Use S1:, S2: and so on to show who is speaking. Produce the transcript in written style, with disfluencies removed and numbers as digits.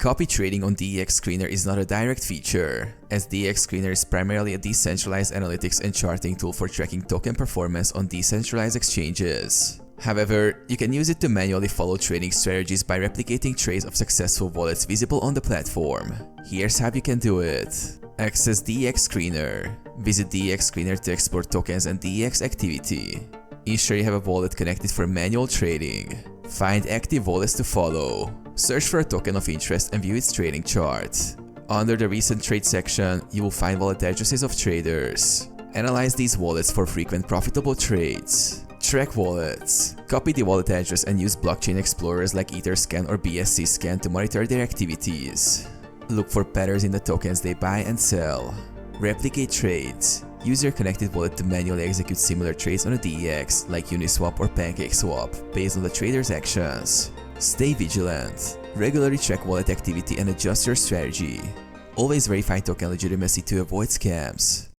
S1: Copy trading on DEX Screener is not a direct feature, as DEX Screener is primarily a decentralized analytics and charting tool for tracking token performance on decentralized exchanges. However, you can use it to manually follow trading strategies by replicating trades of successful wallets visible on the platform. Here's how you can do it. Access DEX Screener. Visit DEX Screener to export tokens and DEX activity. Ensure you have a wallet connected for manual trading. Find active wallets to follow. Search for a token of interest and view its trading chart. Under the recent trade section, you will find wallet addresses of traders. Analyze these wallets for frequent profitable trades. Track wallets. Copy the wallet address and use blockchain explorers like Etherscan or BSC Scan to monitor their activities. Look for patterns in the tokens they buy and sell. Replicate trades. Use your connected wallet to manually execute similar trades on a DEX like Uniswap or PancakeSwap based on the trader's actions. Stay vigilant. Regularly check wallet activity and adjust your strategy. Always verify token legitimacy to avoid scams.